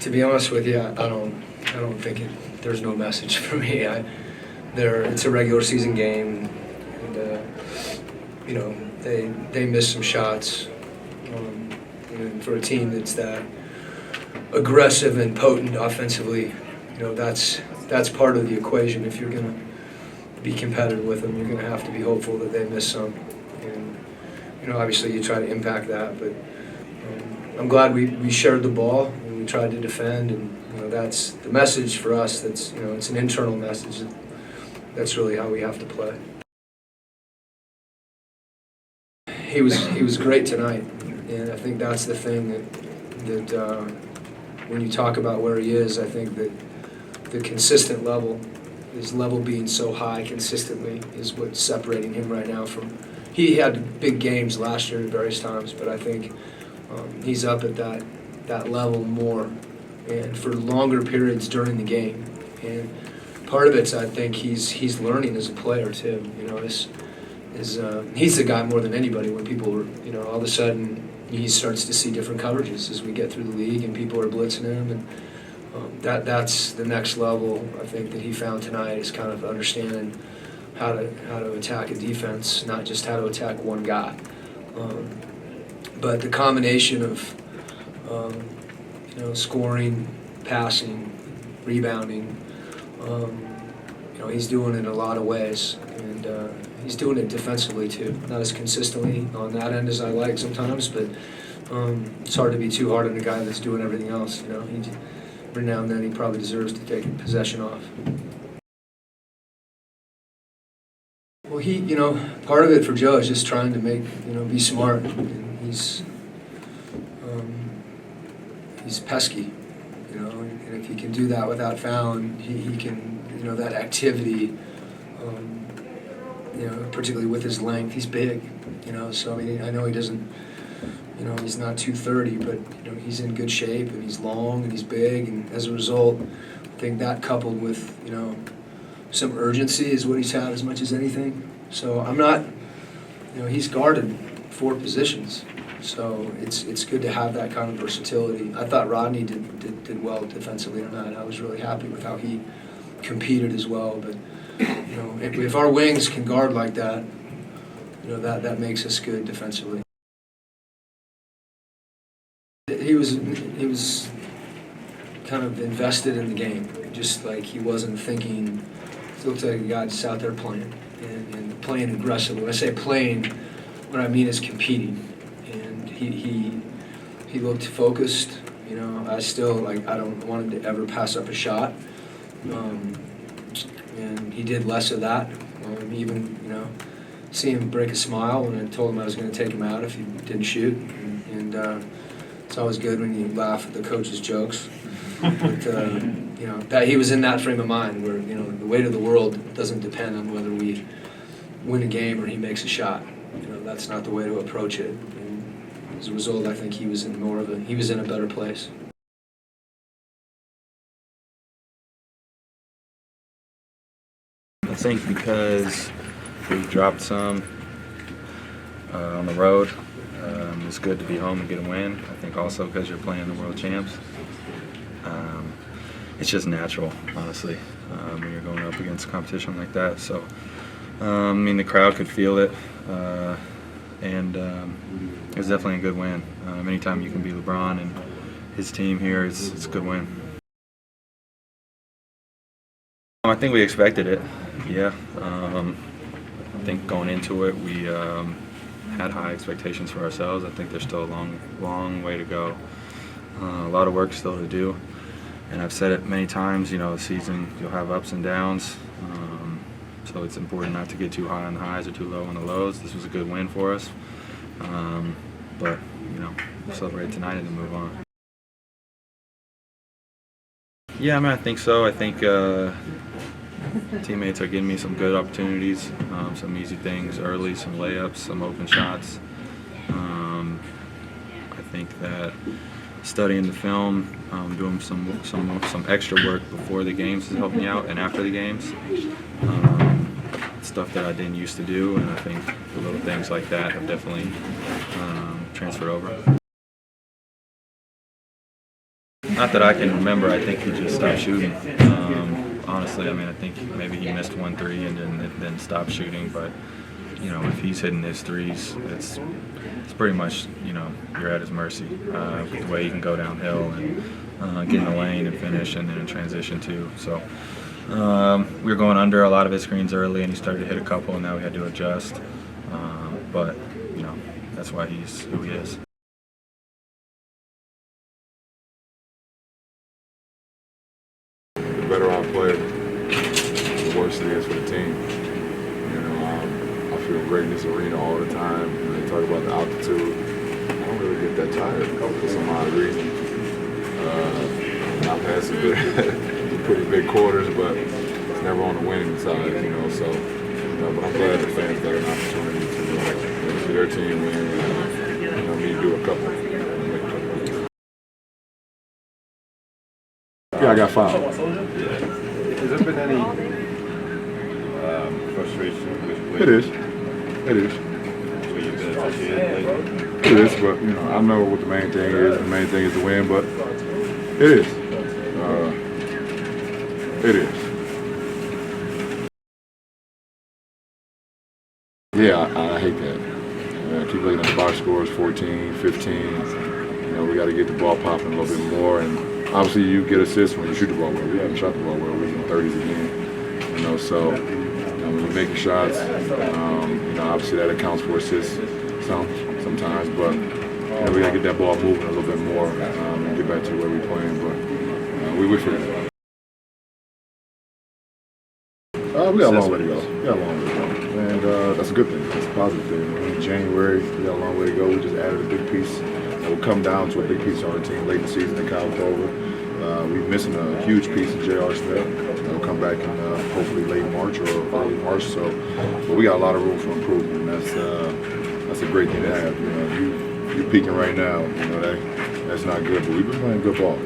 To be honest with you, I don't think there's no message for me. It's a regular season game, and they missed some shots. And for a team that's that aggressive and potent offensively, that's part of the equation. If you're going to be competitive with them, you're going to have to be hopeful that they miss some. And obviously you try to impact that, but I'm glad we shared the ball and we tried to defend, and that's the message for us. That's it's an internal message. That's really how we have to play. He was great tonight, and I think that's the thing that when you talk about where he is, I think that the consistent level, his level being so high consistently, is what's separating him right now from. He had big games last year at various times, but I think he's up at that level more, and for longer periods during the game. And part of it's, I think, he's learning as a player too. He's the guy more than anybody. When people are, all of a sudden he starts to see different coverages as we get through the league, and people are blitzing him, and that's the next level I think that he found tonight, is kind of understanding how to attack a defense, not just how to attack one guy. But the combination of scoring, passing, rebounding, he's doing it in a lot of ways, and he's doing it defensively too. Not as consistently on that end as I like sometimes, but it's hard to be too hard on a guy that's doing everything else. Every now and then he probably deserves to take a possession off. Well, part of it for Joe is just trying to be smart. And he's pesky, and if he can do that without fouling, he can, that activity, particularly with his length, he's big, so I know he doesn't, he's not 230, but, he's in good shape, and he's long, and he's big, and as a result, I think that coupled with, some urgency is what he's had as much as anything. So I'm not, he's guarded 4 positions. So it's good to have that kind of versatility. I thought Rodney did well defensively tonight. I was really happy with how he competed as well. But if our wings can guard like that, that makes us good defensively. He was kind of invested in the game, just like he wasn't thinking. He looked like a guy just out there playing and playing aggressively. When I say playing, what I mean is competing. He looked focused. I still I don't want him to ever pass up a shot. And he did less of that. Even see him break a smile when I told him I was going to take him out if he didn't shoot. And it's always good when you laugh at the coach's jokes. But that he was in that frame of mind where the weight of the world doesn't depend on whether we win a game or he makes a shot. That's not the way to approach it. And as a result, I think he was in a better place. I think because we dropped some on the road, it's good to be home and get a win. I think also because you're playing the world champs. It's just natural, honestly, when you're going up against competition like that. So, the crowd could feel it, and it was definitely a good win. Anytime you can beat LeBron and his team here, it's a good win. I think we expected it, yeah. I think going into it, we had high expectations for ourselves. I think there's still a long way to go. A lot of work still to do. And I've said it many times, the season, you'll have ups and downs. So it's important not to get too high on the highs or too low on the lows. This was a good win for us. But, we'll celebrate tonight and then move on. Yeah, I think so. I think teammates are giving me some good opportunities, some easy things early, some layups, some open shots. I think that studying the film, doing some extra work before the games has helped me out, and after the games. Stuff that I didn't used to do, and I think the little things like that have definitely transferred over. Not that I can remember. I think he just stopped shooting. Honestly, I mean, I think maybe he missed 1 3 and then stopped shooting. But you know, if he's hitting his threes, it's pretty much, you know, you're at his mercy. The way he can go downhill and get in the lane and finish, and then in transition too. So we were going under a lot of his screens early, and he started to hit a couple, and now we had to adjust. But you know, that's why he's who he is. The better I play, the worse it is for the team. You know, I feel great in this arena all the time. You know, they talk about the altitude. I don't really get that tired for some odd reason. I've had some pretty big quarters, but it's never on the winning side, you know. So, but I'm glad the fans got an opportunity to see their team win. You know, me do a couple. Yeah, I got fouled. Has there been any frustration with It is. It is. where you've been associated lately? It is, but you know, I know what the main thing is. The main thing is to win, but it is. It is. Yeah, I hate that. I keep looking at the box scores, 14, 15. You know, we got to get the ball popping a little bit more, and obviously you get assists when you shoot the ball well. We haven't shot the ball well. We're in the 30s again. You know, so when we're making shots, you know, obviously that accounts for assists sometimes, but you know, we got to get that ball moving a little bit more and get back to where we're playing. But we figure it out. We got a long way to go. And that's a good thing. That's a positive thing. In January, we got a long way to go. We just added a big piece that will come down to a big piece on our team late in the season in Kyle Korver. We're missing a huge piece in J.R. Smith. He'll come back in hopefully late March or early March. So, but we got a lot of room for improvement. That's a great thing to have. You know, you're peaking right now. You know, that's not good. But we've been playing good ball.